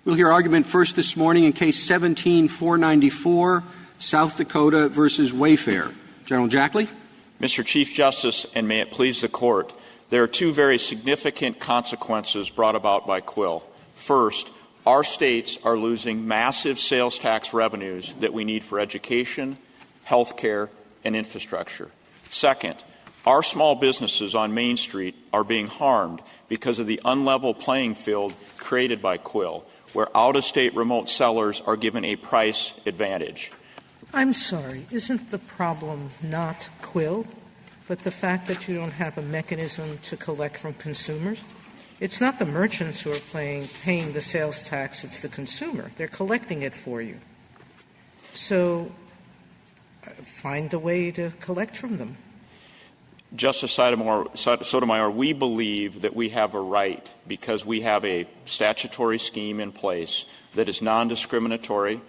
We'll hear argument first this morning in Case 17-494, South Dakota versus Wayfair. General Jackley. Mr. Chief Justice, and may it please the Court, there are two very significant consequences brought about by Quill. First, our states are losing massive sales tax revenues that we need for education, health care, and infrastructure. Second, our small businesses on Main Street are being harmed because of the unlevel playing field created by Quill, where out-of-state remote sellers are given a price advantage. I'm sorry, isn't the problem not Quill, but the fact that you don't have a mechanism to collect from consumers? It's not the merchants who are paying the sales tax, it's the consumer. They're collecting it for you. So find a way to collect from them. Justice Sotomayor, we believe that we have a right because we have a statutory scheme in place that is non-discriminatory.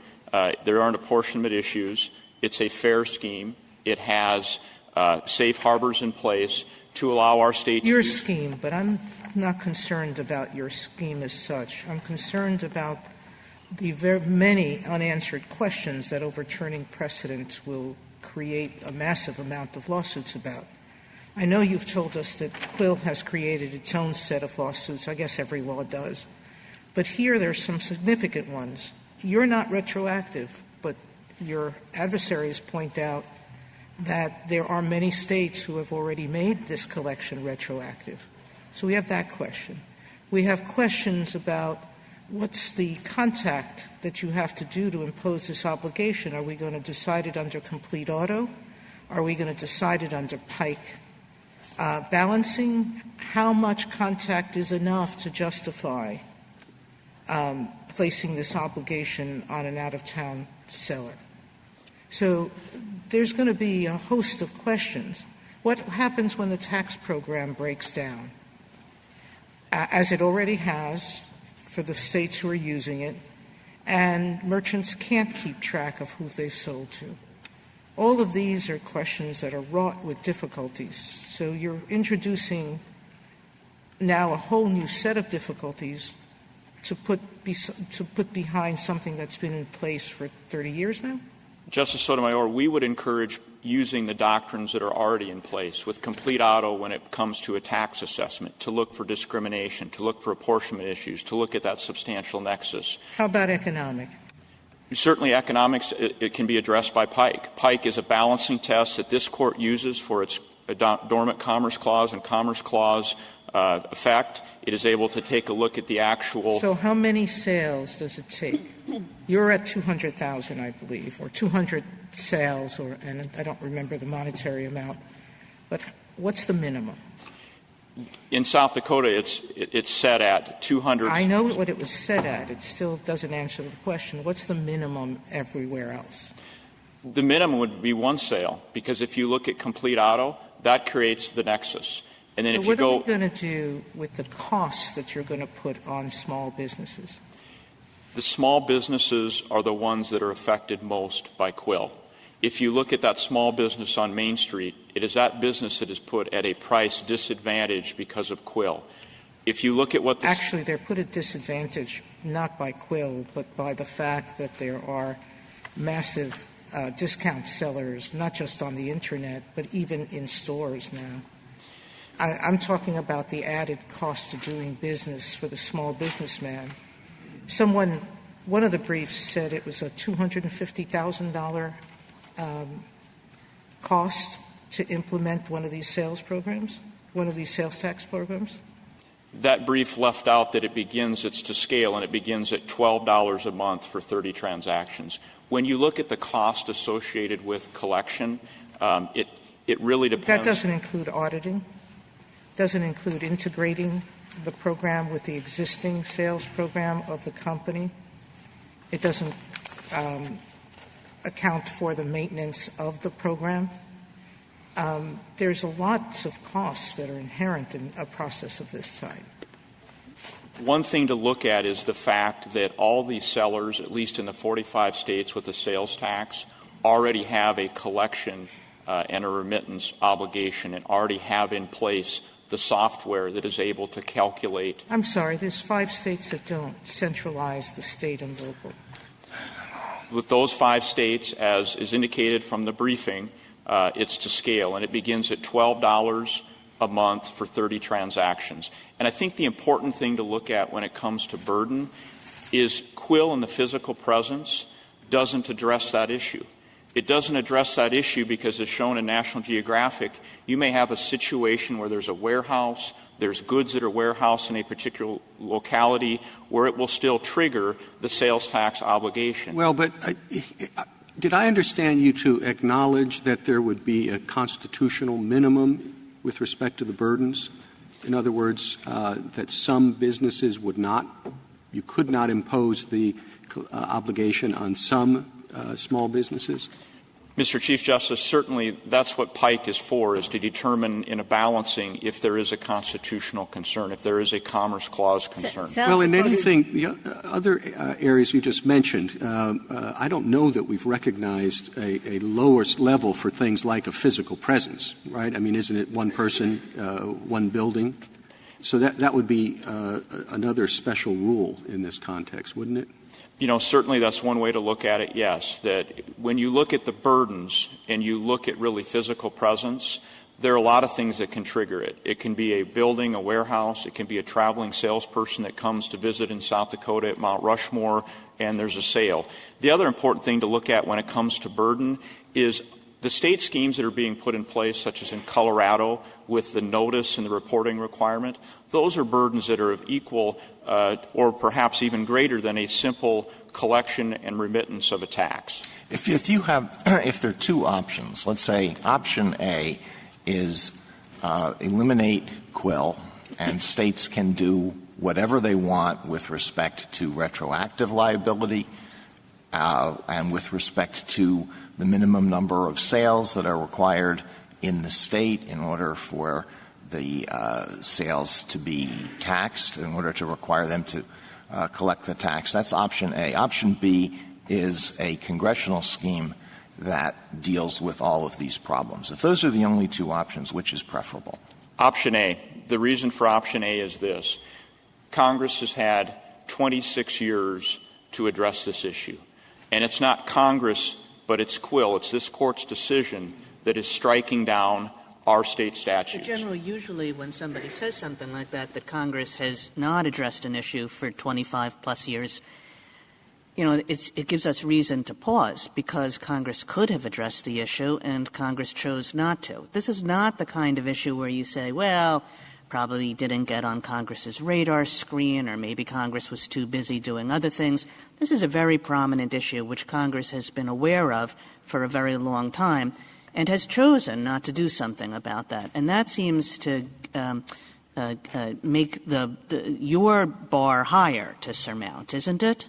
There aren't apportionment issues. It's a fair scheme. It has safe harbors in place to allow our state your scheme, but I'm not concerned about your scheme as such. I'm concerned about the very many unanswered questions that overturning precedent will create a massive amount of lawsuits about. I know you've told us that Quill has created its own set of lawsuits. I guess every law does. But here there's some significant ones. You're not retroactive, but your adversaries point out that there are many states who have already made this collection retroactive. So we have that question. We have questions about what's the contact that you have to do to impose this obligation. Are we going to decide it under complete auto? Are we going to decide it under Pike? Balancing how much contact is enough to justify placing this obligation on an out-of-town seller. So there's going to be a host of questions. What happens when the tax program breaks down? As it already has for the states who are using it, and merchants can't keep track of who they've sold to. All of these are questions that are wrought with difficulties. So you're introducing now a whole new set of difficulties to put behind something that's been in place for 30 years now? Justice Sotomayor, we would encourage using the doctrines that are already in place with complete auto when it comes to a tax assessment, to look for discrimination, to look for apportionment issues, to look at that substantial nexus. How about economic? Certainly economics, it can be addressed by Pike. Pike is a balancing test that this Court uses for its Dormant Commerce Clause and Commerce Clause effect. It is able to take a look at the actual. So how many sales does it take? You're at 200,000, I believe, or 200 sales, and I don't remember the monetary amount. But what's the minimum? In South Dakota, it's set at 200. I know what it was set at. It still doesn't answer the question. What's the minimum everywhere else? The minimum would be one sale, because if you look at complete auto, that creates the nexus. And then so if what you go, are we going to do with the costs that you're going to put on small businesses? The small businesses are the ones that are affected most by Quill. If you look at that small business on Main Street, it is that business that is put at a price disadvantage because of Quill. If you look at what the actually, they're put at disadvantage not by Quill, but by the fact that there are massive discount sellers, not just on the Internet, but even in stores now. I'm talking about the added cost of doing business for the small businessman. One of the briefs said it was a $250,000 cost to implement one of these sales programs, one of these sales tax programs? That brief left out that it begins, it's to scale, and it begins at $12 a month for 30 transactions. When you look at the cost associated with collection, it really depends. That doesn't include auditing? Doesn't include integrating the program with the existing sales program of the company? It doesn't account for the maintenance of the program? There's lots of costs that are inherent in a process of this type. One thing to look at is the fact that all these sellers, at least in the 45 states with a sales tax, already have a collection and a remittance obligation and already have in place the software that is able to calculate. I'm sorry, there's 5 states that don't centralize the state and local. With those 5 states, as is indicated from the briefing, it's to scale, and it begins at $12 a month for 30 transactions. And I think the important thing to look at when it comes to burden is Quill and the physical presence doesn't address that issue. It doesn't address that issue because, as shown in National Geographic, you may have a situation where there's a warehouse, there's goods that are warehoused in a particular locality where it will still trigger the sales tax obligation. Well, but did I understand you to acknowledge that there would be a constitutional minimum with respect to the burdens? In other words, that some businesses you could not impose the obligation on some small businesses? Mr. Chief Justice, certainly that's what Pike is for, is to determine in a balancing if there is a constitutional concern, if there is a Commerce Clause concern. Well, in anything, the other areas you just mentioned, I don't know that we've recognized a lower level for things like a physical presence, right? I mean, isn't it one person, one building? So that would be another special rule in this context, wouldn't it? You know, certainly that's one way to look at it, yes, that when you look at the burdens and you look at really physical presence, there are a lot of things that can trigger it. It can be a building, a warehouse. It can be a traveling salesperson that comes to visit in South Dakota at Mount Rushmore, and there's a sale. The other important thing to look at when it comes to burden is the state schemes that are being put in place, such as in Colorado, with the notice and the reporting requirement, those are burdens that are of equal or perhaps even greater than a simple collection and remittance of a tax. If there are 2 options, let's say option A is eliminate Quill, and states can do whatever they want with respect to retroactive liability and with respect to the minimum number of sales that are required in the state in order for the sales to be taxed, in order to require them to collect the tax. That's option A. Option B is a congressional scheme that deals with all of these problems. If those are the only 2 options, which is preferable? Option A. The reason for option A is this. Congress has had 26 years to address this issue. And it's not Congress, but it's Quill. It's this Court's decision that is striking down our state statutes. But General, usually when somebody says something like that Congress has not addressed an issue for 25-plus years, you know, it gives us reason to pause because Congress could have addressed the issue and Congress chose not to. This is not the kind of issue where you say, well, probably didn't get on Congress's radar screen, or maybe Congress was too busy doing other things. This is a very prominent issue which Congress has been aware of for a very long time and has chosen not to do something about that. And that seems to make your bar higher to surmount, isn't it?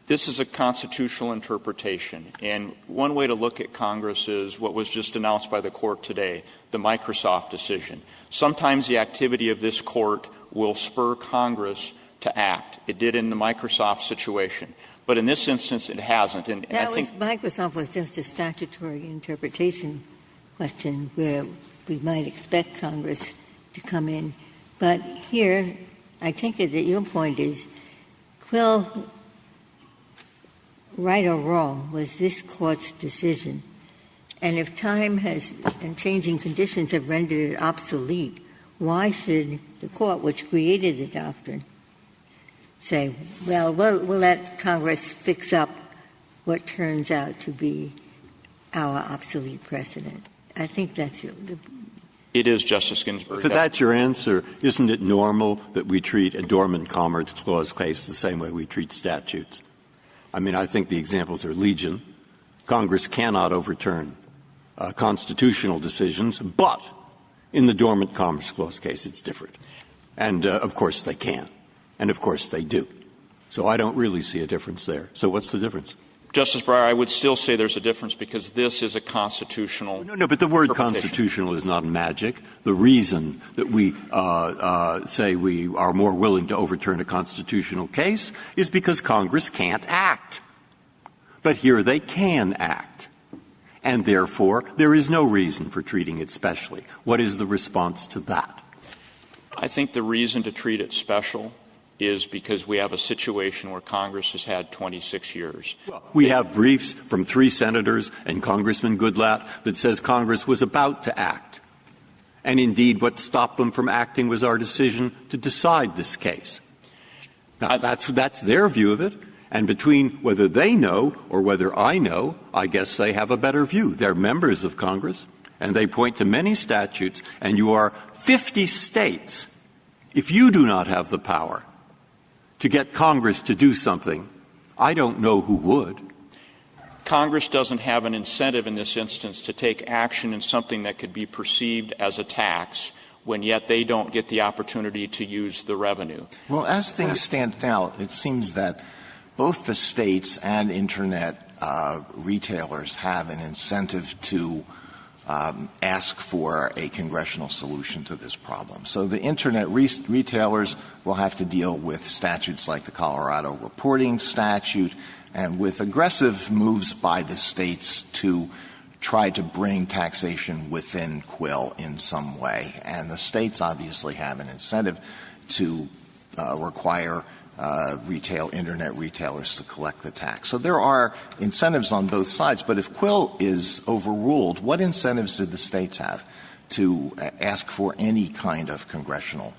This is a constitutional interpretation, and one way to look at Congress is what was just announced by the Court today, the Microsoft decision. Sometimes the activity of this Court will spur Congress to act. It did in the Microsoft situation. But in this instance, it hasn't. And I think Microsoft was just a statutory interpretation question where we might expect Congress to come in. But here, I take it that your point is, Quill, right or wrong, was this Court's decision. And if time and changing conditions have rendered it obsolete, why should the Court, which created the doctrine, say, well, we'll let Congress fix up what turns out to be our obsolete precedent? I think that's it is, Justice Ginsburg. If that's your answer, isn't it normal that we treat a Dormant Commerce Clause case the same way we treat statutes? I mean, I think the examples are legion. Congress cannot overturn constitutional decisions, but in the Dormant Commerce Clause case, it's different. And, of course, they can. And, of course, they do. So I don't really see a difference there. So what's the difference? Justice Breyer, I would still say there's a difference because this is a constitutional No, but the word constitutional is not magic. The reason that we say we are more willing to overturn a constitutional case is because Congress can't act. But here they can act. And therefore, there is no reason for treating it specially. What is the response to that? I think the reason to treat it special is because we have a situation where Congress has had 26 years. We have briefs from 3 senators and Congressman Goodlatte that says Congress was about to act. And indeed, what stopped them from acting was our decision to decide this case. Now, that's their view of it. And between whether they know or whether I know, I guess they have a better view. They're members of Congress, and they point to many statutes, and you are 50 states. If you do not have the power to get Congress to do something, I don't know who would. Congress doesn't have an incentive in this instance to take action in something that could be perceived as a tax when yet they don't get the opportunity to use the revenue. Well, as things stand now, it seems that both the states and Internet retailers have an incentive to ask for a congressional solution to this problem. So the Internet retailers will have to deal with statutes like the Colorado reporting statute and with aggressive moves by the states to try to bring taxation within Quill in some way. And the states obviously have an incentive to require Internet retailers to collect the tax. So there are incentives on both sides. But if Quill is overruled, what incentives did the states have to ask for any kind of congressional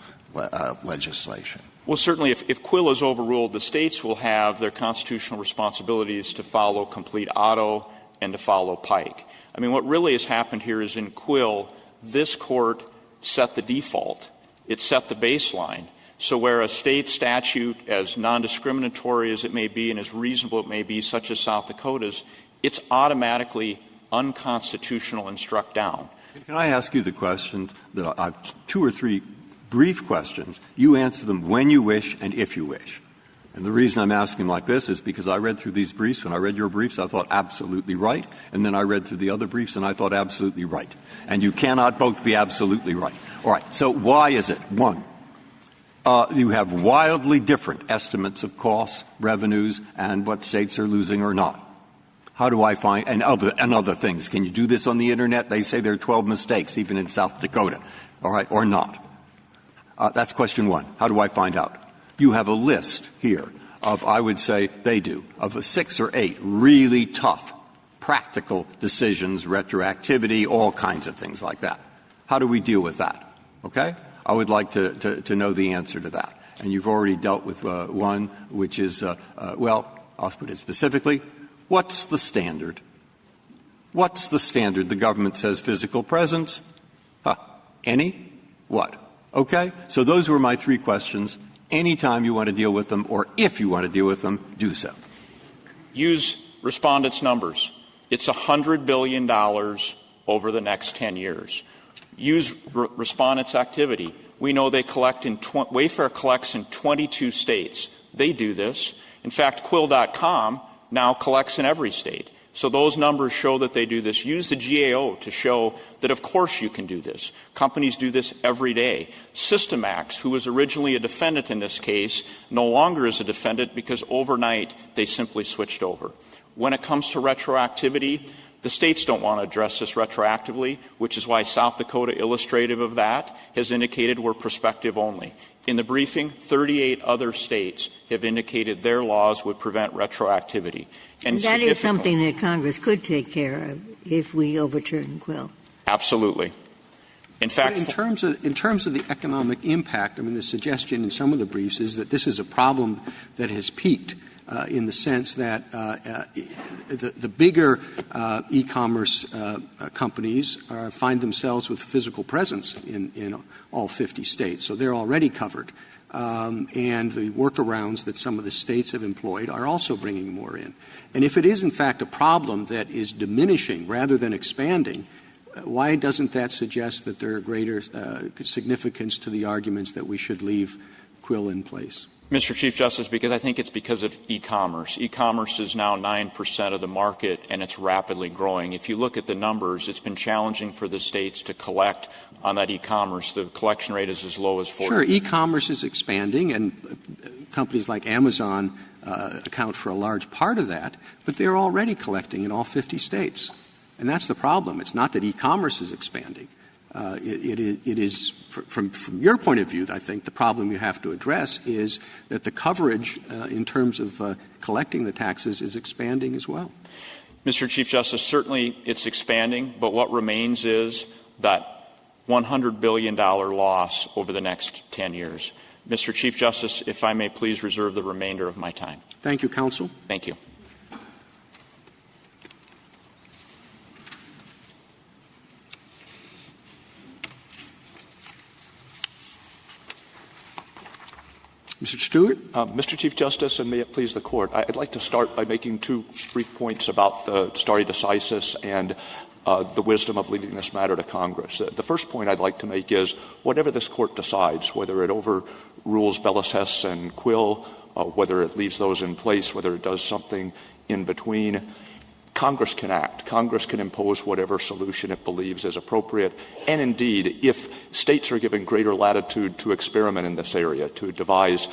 legislation? Well, certainly if Quill is overruled, the states will have their constitutional responsibilities to follow complete auto and to follow Pike. I mean, what really has happened here is in Quill, this court set the default. It set the baseline. So where a state statute, as non-discriminatory as it may be and as reasonable it may be, such as South Dakota's, it's automatically unconstitutional and struck down. Can I ask you the questions that I've 2 or 3 brief questions? You answer them when you wish and if you wish. And the reason I'm asking like this is because I read through these briefs. When I read your briefs, I thought absolutely right. And then I read through the other briefs and I thought absolutely right. And you cannot both be absolutely right. All right. So why is it? One, you have wildly different estimates of costs, revenues, and what states are losing or not. How do I find, and other things. Can you do this on the Internet? They say there are 12 mistakes, even in South Dakota. All right, or not. That's question one. How do I find out? You have a list here of, I would say they do, of 6 or 8 really tough, practical decisions, retroactivity, all kinds of things like that. How do we deal with that? Okay? I would like to know the answer to that. And you've already dealt with one, which is, well, I'll put it specifically. What's the standard? What's the standard? The government says physical presence. Any? What? Okay? So those were my 3 questions. Anytime you want to deal with them, or if you want to deal with them, do so. Use respondents' numbers. It's $100 billion over the next 10 years. Use respondents' activity. We know they collect Wayfair collects in 22 states. They do this. In fact, Quill.com now collects in every state. So those numbers show that they do this. Use the GAO to show that, of course, you can do this. Companies do this every day. Systemax, who was originally a defendant in this case, no longer is a defendant because overnight they simply switched over. When it comes to retroactivity, the states don't want to address this retroactively, which is why South Dakota, illustrative of that, has indicated we're prospective only. In the briefing, 38 other states have indicated their laws would prevent retroactivity. And that is something that Congress could take care of if we overturn Quill. Absolutely. In fact, in terms of the economic impact, I mean, the suggestion in some of the briefs is that this is a problem that has peaked in the sense that the bigger e-commerce companies find themselves with physical presence in all 50 states. So they're already covered. And the workarounds that some of the states have employed are also bringing more in. And if it is, in fact, a problem that is diminishing rather than expanding, why doesn't that suggest that there are greater significance to the arguments that we should leave Quill in place? Mr. Chief Justice, because I think it's because of e-commerce. E-commerce is now 9% of the market, and it's rapidly growing. If you look at the numbers, it's been challenging for the states to collect on that e-commerce. The collection rate is as low as 40%. Sure, e-commerce is expanding, and companies like Amazon account for a large part of that, but they're already collecting in all 50 states. And that's the problem. It's not that e-commerce is expanding. It is from your point of view, I think the problem you have to address is that the coverage in terms of collecting the taxes is expanding as well. Mr. Chief Justice, certainly it's expanding, but what remains is that $100 billion loss over the next 10 years. Mr. Chief Justice, if I may please reserve the remainder of my time. Thank you, counsel. Thank you. Mr. Stewart? Mr. Chief Justice, and may it please the Court, I'd like to start by making two brief points about the stare decisis and the wisdom of leaving this matter to Congress. The first point I'd like to make is whatever this Court decides, whether it overrules Bellis Hess and Quill, whether it leaves those in place, whether it does something in between, Congress can act. Congress can impose whatever solution it believes is appropriate. And indeed, if states are given greater latitude to experiment in this area, to devise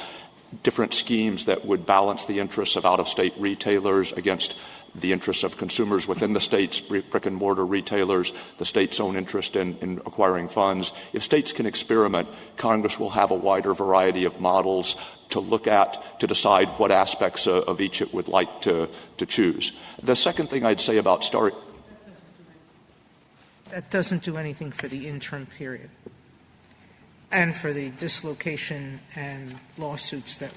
different schemes that would balance the interests of out-of-state retailers against the interests of consumers within the states, brick-and-mortar retailers, the state's own interest in acquiring funds. If states can experiment, Congress will have a wider variety of models to look at to decide what aspects of each it would like to choose. The second thing I'd say about That doesn't do anything for the interim period and for the dislocation and lawsuits that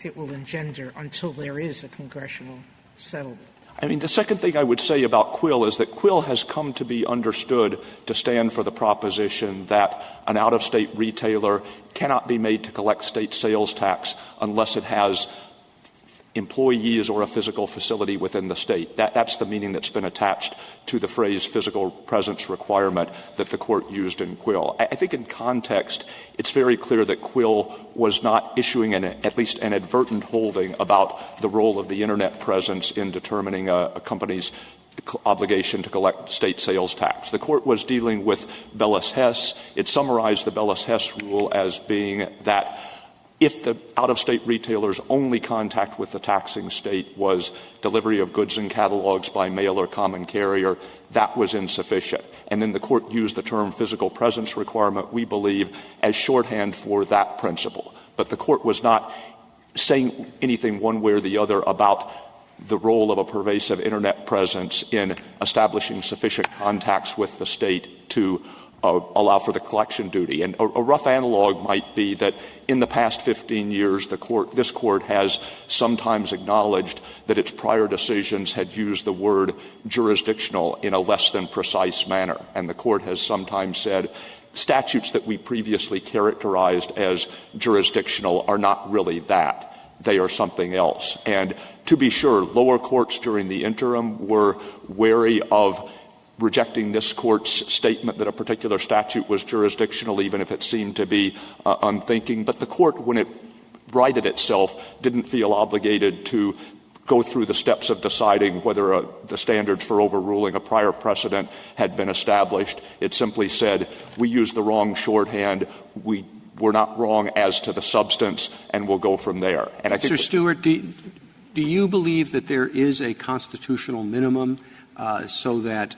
it will engender until there is a congressional settlement. I mean, the second thing I would say about Quill is that Quill has come to be understood to stand for the proposition that an out-of-state retailer cannot be made to collect state sales tax unless it has employees or a physical facility within the state. That's the meaning that's been attached to the phrase physical presence requirement that the Court used in Quill. I think in context, it's very clear that Quill was not issuing at least an advertent holding about the role of the Internet presence in determining a company's obligation to collect state sales tax. The Court was dealing with Bellis Hess. It summarized the Bellis Hess rule as being that if the out-of-state retailer's only contact with the taxing state was delivery of goods and catalogs by mail or common carrier, that was insufficient. And then the Court used the term physical presence requirement, we believe, as shorthand for that principle. But the Court was not saying anything one way or the other about the role of a pervasive Internet presence in establishing sufficient contacts with the state to allow for the collection duty. And a rough analog might be that in the past 15 years, this Court has sometimes acknowledged that its prior decisions had used the word jurisdictional in a less than precise manner. And the Court has sometimes said statutes that we previously characterized as jurisdictional are not really that. They are something else. And to be sure, lower courts during the interim were wary of rejecting this Court's statement that a particular statute was jurisdictional, even if it seemed to be unthinking. But the Court, when it righted itself, didn't feel obligated to go through the steps of deciding whether the standards for overruling a prior precedent had been established. It simply said, we used the wrong shorthand, we're not wrong as to the substance, and we'll go from there. And I think Mr. Stewart, do you believe that there is a constitutional minimum so that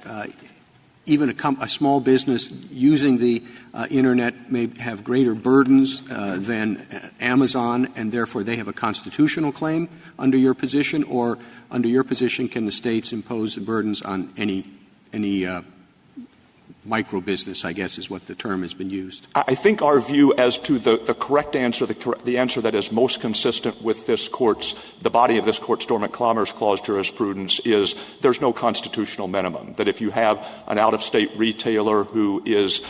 even a small business using the Internet may have greater burdens than Amazon, and therefore they have a constitutional claim under your position? Or under your position, can the states impose the burdens on any micro business, I guess is what the term has been used? I think our view as to the correct answer, the answer that is most consistent with the body of this Court's Dormant Commerce Clause jurisprudence is there's no constitutional minimum. That if you have an out-of-state retailer who is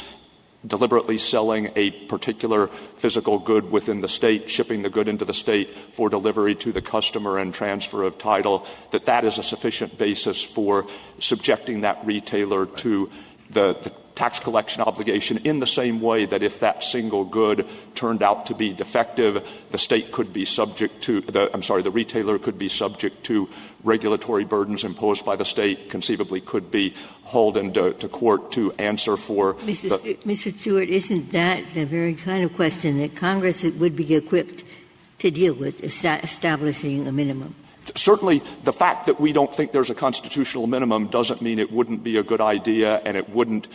deliberately selling a particular physical good within the state, shipping the good into the state for delivery to the customer and transfer of title, that is a sufficient basis for subjecting that retailer to the tax collection obligation, in the same way that if that single good turned out to be defective, the state could be subject to the retailer could be subject to regulatory burdens imposed by the state, conceivably could be hauled into court to answer for. Mr. Stewart, isn't that the very kind of question that Congress would be equipped to deal with, establishing a minimum? Certainly, the fact that we don't think there's a constitutional minimum doesn't mean it wouldn't be a good idea and it wouldn't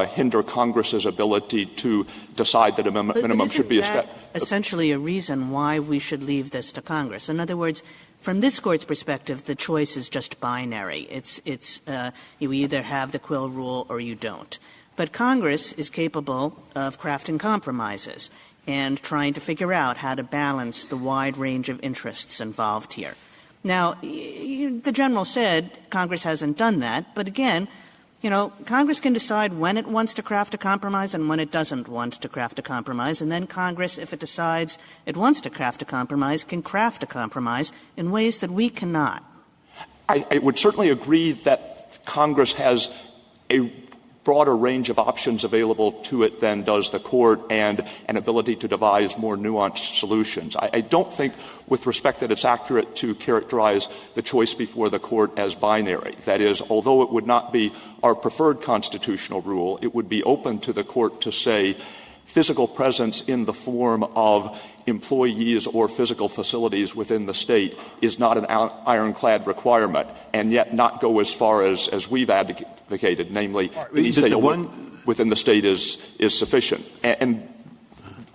hinder Congress's ability to decide that a minimum should be established. Essentially a reason why we should leave this to Congress. In other words, from this Court's perspective, the choice is just binary. You either have the Quill rule or you don't. But Congress is capable of crafting compromises and trying to figure out how to balance the wide range of interests involved here. Now, the General said Congress hasn't done that, but again, Congress can decide when it wants to craft a compromise and when it doesn't want to craft a compromise, and then Congress, if it decides it wants to craft a compromise, can craft a compromise in ways that we cannot. I would certainly agree that Congress has a broader range of options available to it than does the Court, and an ability to devise more nuanced solutions. I don't think, with respect, that it's accurate to characterize the choice before the Court as binary. That is, although it would not be our preferred constitutional rule, it would be open to the Court to say physical presence in the form of employees or physical facilities within the state is not an ironclad requirement, and yet not go as far as we've advocated, namely any sale within the state is sufficient. And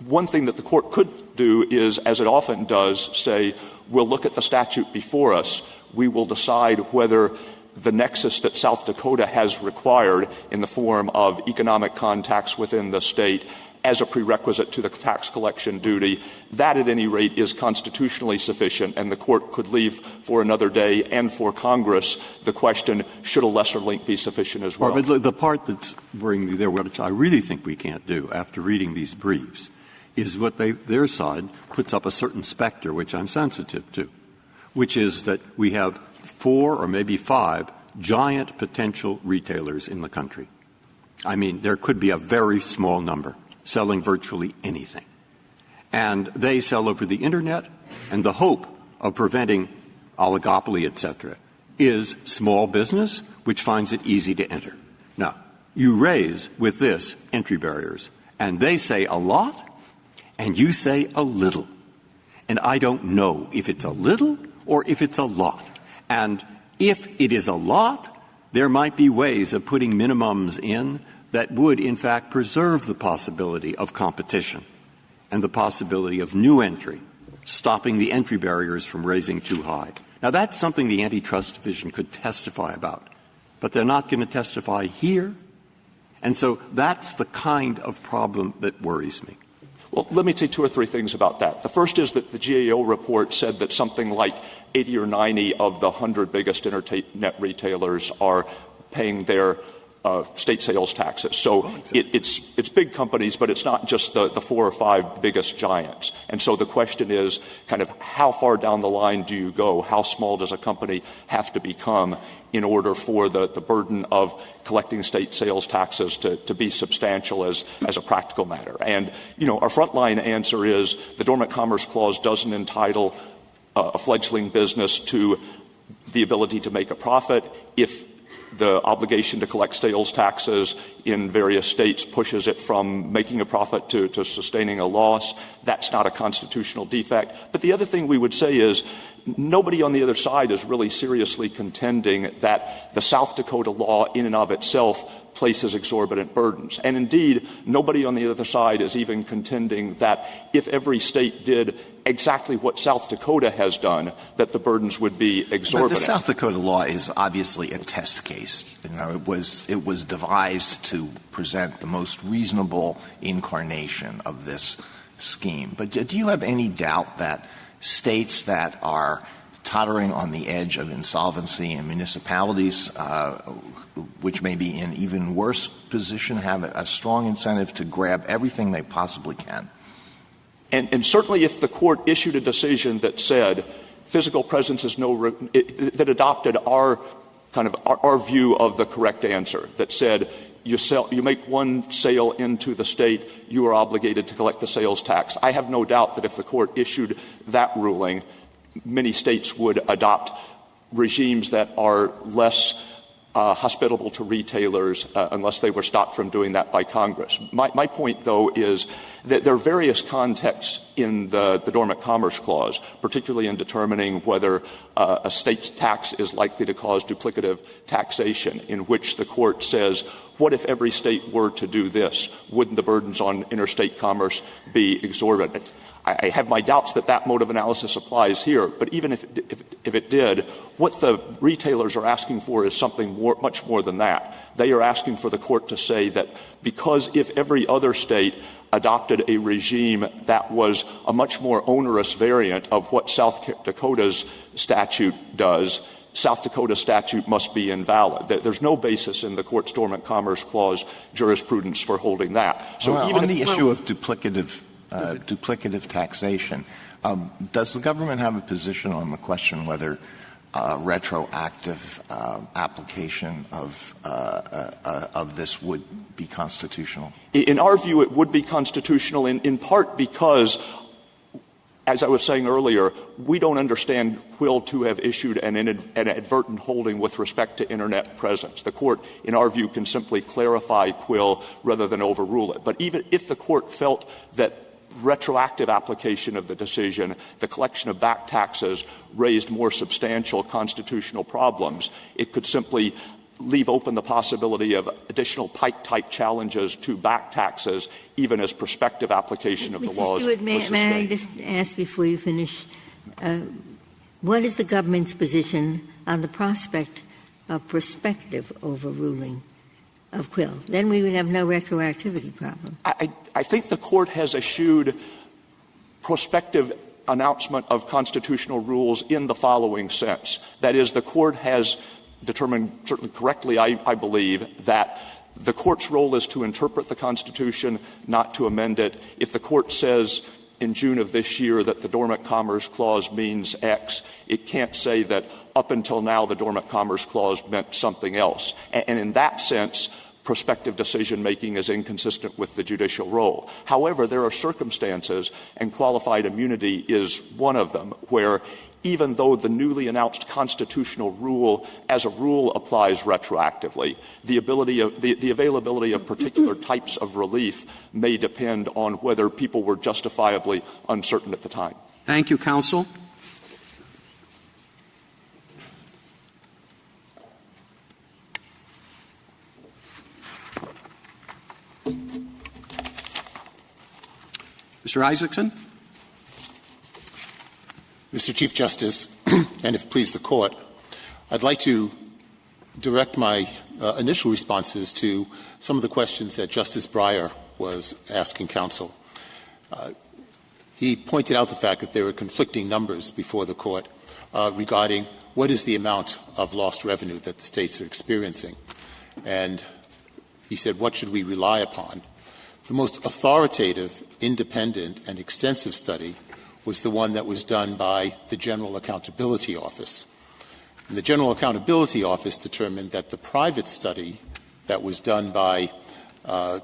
one thing that the Court could do is, as it often does, say, we'll look at the statute before us. We will decide whether the nexus that South Dakota has required in the form of economic contacts within the state as a prerequisite to the tax collection duty, that at any rate is constitutionally sufficient, and the Court could leave for another day and for Congress the question, should a lesser link be sufficient as well? But the part that's worrying me there, which I really think we can't do after reading these briefs, is what their side puts up a certain specter, which I'm sensitive to, which is that we have 4 or maybe 5 giant potential retailers in the country. I mean, there could be a very small number selling virtually anything. And they sell over the Internet, and the hope of preventing oligopoly, et cetera, is small business, which finds it easy to enter. Now, you raise with this entry barriers, and they say a lot, and you say a little. And I don't know if it's a little or if it's a lot. And if it is a lot, there might be ways of putting minimums in that would, in fact, preserve the possibility of competition and the possibility of new entry, stopping the entry barriers from raising too high. Now, that's something the Antitrust Division could testify about, but they're not going to testify here. And so that's the kind of problem that worries me. Well, let me say 2 or 3 things about that. The first is that the GAO report said that something like 80 or 90 of the 100 biggest Internet retailers are paying their state sales taxes. So it's big companies, but it's not just the 4 or 5 biggest giants. And so the question is kind of how far down the line do you go? How small does a company have to become in order for the burden of collecting state sales taxes to be substantial as a practical matter? And, our frontline answer is the Dormant Commerce Clause doesn't entitle a fledgling business to the ability to make a profit if the obligation to collect sales taxes in various states pushes it from making a profit to sustaining a loss. That's not a constitutional defect. But the other thing we would say is nobody on the other side is really seriously contending that the South Dakota law in and of itself places exorbitant burdens. And indeed, nobody on the other side is even contending that if every state did exactly what South Dakota has done, that the burdens would be exorbitant. But the South Dakota law is obviously a test case. It was devised to present the most reasonable incarnation of this scheme. But do you have any doubt that states that are tottering on the edge of insolvency and municipalities, which may be in even worse position, have a strong incentive to grab everything they possibly can? And certainly if the Court issued a decision that said physical presence is that adopted our view of the correct answer, that said you make one sale into the state, you are obligated to collect the sales tax. I have no doubt that if the Court issued that ruling, many states would adopt regimes that are less hospitable to retailers unless they were stopped from doing that by Congress. My point, though, is that there are various contexts in the Dormant Commerce Clause, particularly in determining whether a state's tax is likely to cause duplicative taxation, in which the court says, what if every state were to do this? Wouldn't the burdens on interstate commerce be exorbitant? I have my doubts that that mode of analysis applies here, but even if it did, what the retailers are asking for is something much more than that. They are asking for the court to say that because if every other state adopted a regime that was a much more onerous variant of what South Dakota's statute does, South Dakota statute must be invalid. There's no basis in the court's Dormant Commerce Clause jurisprudence for holding that. So even on the issue of duplicative taxation, does the government have a position on the question whether retroactive application of this would be constitutional? In our view, it would be constitutional in part because, as I was saying earlier, we don't understand Quill to have issued an inadvertent holding with respect to Internet presence. The court, in our view, can simply clarify Quill rather than overrule it. But even if the court felt that retroactive application of the decision, the collection of back taxes, raised more substantial constitutional problems, it could simply leave open the possibility of additional Pike-type challenges to back taxes, even as prospective application of the laws was sustained. May I just ask before you finish, what is the government's position on the prospect of prospective overruling of Quill? Then we would have no retroactivity problem. I think the court has eschewed prospective announcement of constitutional rules in the following sense. That is, the court has determined, certainly correctly, I believe, that the court's role is to interpret the Constitution, not to amend it. If the court says in June of this year that the Dormant Commerce Clause means X, it can't say that up until now the Dormant Commerce Clause meant something else. And in that sense, prospective decision-making is inconsistent with the judicial role. However, there are circumstances, and qualified immunity is one of them, where even though the newly announced constitutional rule as a rule applies retroactively, the availability of particular types of relief may depend on whether people were justifiably uncertain at the time. Thank you, counsel. Mr. Isaacson. Mr. Chief Justice, and if it please the Court, I'd like to direct my initial responses to some of the questions that Justice Breyer was asking counsel. He pointed out the fact that there were conflicting numbers before the Court regarding what is the amount of lost revenue that the states are experiencing. And he said, what should we rely upon? The most authoritative, independent, and extensive study was the one that was done by the General Accountability Office. And the General Accountability Office determined that the private study that was done by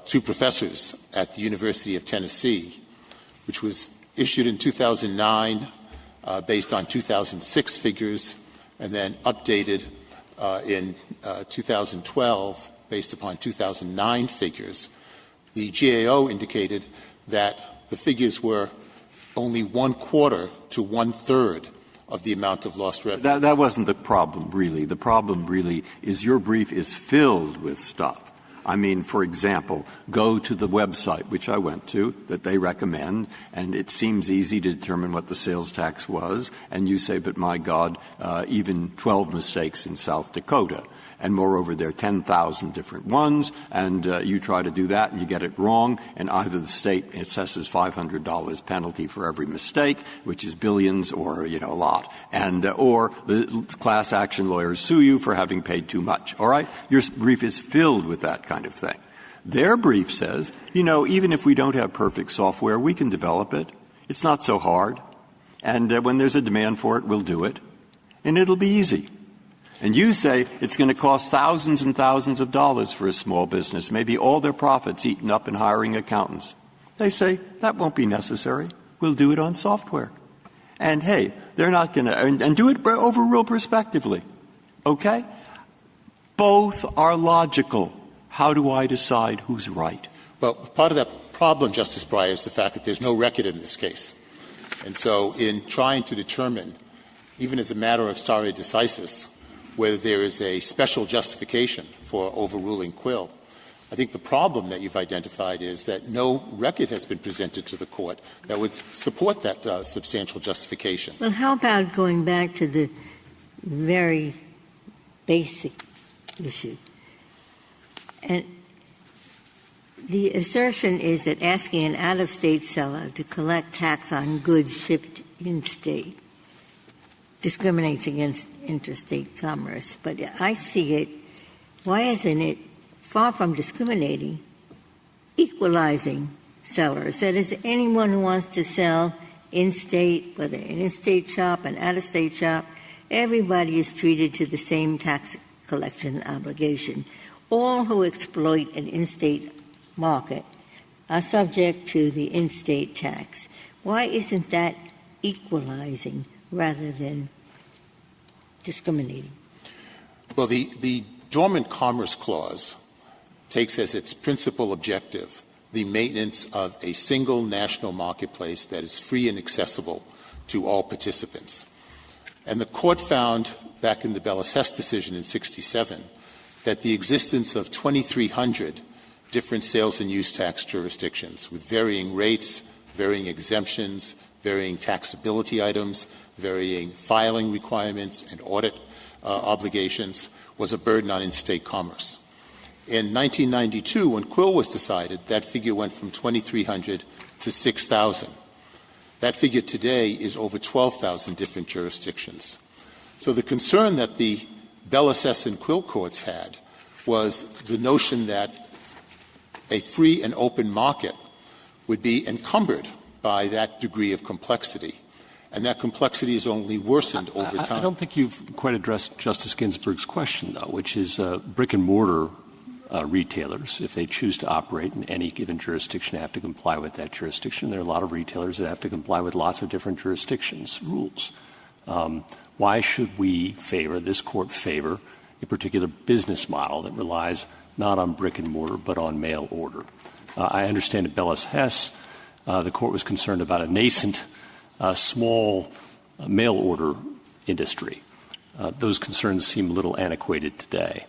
two professors at the University of Tennessee, which was issued in 2009 based on 2006 figures and then updated in 2012 based upon 2009 figures, the GAO indicated that the figures were only 1/4 to 1/3 of the amount of lost revenue. That wasn't the problem, really. The problem, really, is your brief is filled with stuff. I mean, for example, go to the website, which I went to, that they recommend, and it seems easy to determine what the sales tax was, and you say, but my God, even 12 mistakes in South Dakota. And moreover, there are 10,000 different ones, and you try to do that and you get it wrong, and either the state assesses $500 penalty for every mistake, which is billions or, a lot, and or the class action lawyers sue you for having paid too much. All right? Your brief is filled with that kind of thing. Their brief says, even if we don't have perfect software, we can develop it. It's not so hard. And when there's a demand for it, we'll do it. And it'll be easy. And you say it's going to cost thousands and thousands of dollars for a small business, maybe all their profits eaten up in hiring accountants. They say that won't be necessary. We'll do it on software. And, hey, they're not going to – and do it overrule prospectively. Okay? Both are logical. How do I decide who's right? Well, part of that problem, Justice Breyer, is the fact that there's no record in this case. And so in trying to determine, even as a matter of stare decisis, whether there is a special justification for overruling Quill, I think the problem that you've identified is that no record has been presented to the Court that would support that substantial justification. Well, how about going back to the very basic issue? And the assertion is that asking an out-of-state seller to collect tax on goods shipped in-state discriminates against interstate commerce. But I see it, why isn't it, far from discriminating, equalizing sellers? That is, anyone who wants to sell in-state, whether an in-state shop, an out-of-state shop, everybody is treated to the same tax collection obligation. All who exploit an in-state market are subject to the in-state tax. Why isn't that equalizing rather than discriminating? Well, the Dormant Commerce Clause takes as its principal objective the maintenance of a single national marketplace that is free and accessible to all participants. And the Court found back in the Bellis-Hess decision in 1967 that the existence of 2,300 different sales and use tax jurisdictions with varying rates, varying exemptions, varying taxability items, varying filing requirements and audit obligations was a burden on in-state commerce. In 1992, when Quill was decided, that figure went from 2,300 to 6,000. That figure today is over 12,000 different jurisdictions. So the concern that the Bellis-Hess and Quill courts had was the notion that a free and open market would be encumbered by that degree of complexity. And that complexity is only worsened over time. I don't think you've quite addressed Justice Ginsburg's question, though, which is brick-and-mortar retailers, if they choose to operate in any given jurisdiction, have to comply with that jurisdiction. There are a lot of retailers that have to comply with lots of different jurisdictions' rules. Why should we favor, this Court favor, a particular business model that relies not on brick-and-mortar but on mail order? I understand at Bellis-Hess, the Court was concerned about a nascent, small mail order industry. Those concerns seem a little antiquated today.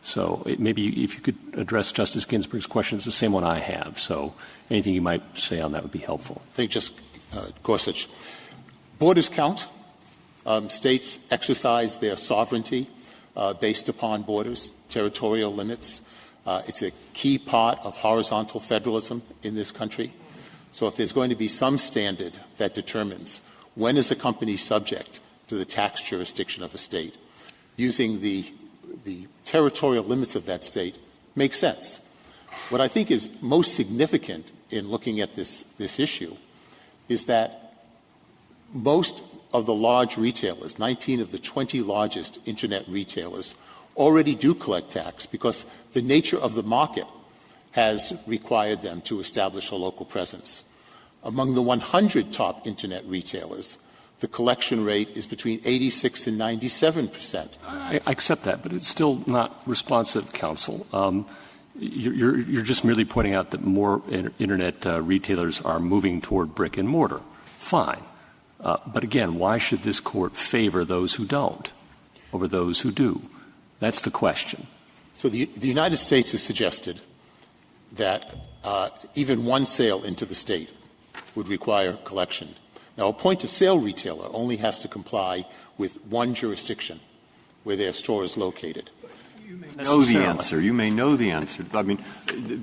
So maybe if you could address Justice Ginsburg's question, it's the same one I have. So anything you might say on that would be helpful. Thank you, Justice Gorsuch. Borders count. States exercise their sovereignty based upon borders, territorial limits. It's a key part of horizontal federalism in this country. So if there's going to be some standard that determines when is a company subject to the tax jurisdiction of a state, using the territorial limits of that state makes sense. What I think is most significant in looking at this issue is that most of the large retailers, 19 of the 20 largest Internet retailers, already do collect tax because the nature of the market has required them to establish a local presence. Among the 100 top Internet retailers, the collection rate is between 86 and 97%. I accept that, but it's still not responsive, counsel. You're just merely pointing out that more Internet retailers are moving toward brick and mortar. Fine. But again, why should this Court favor those who don't over those who do? That's the question. So the United States has suggested that even one sale into the state would require collection. Now, a point-of-sale retailer only has to comply with one jurisdiction where their store is located. You may know the answer. You may know the answer. I mean,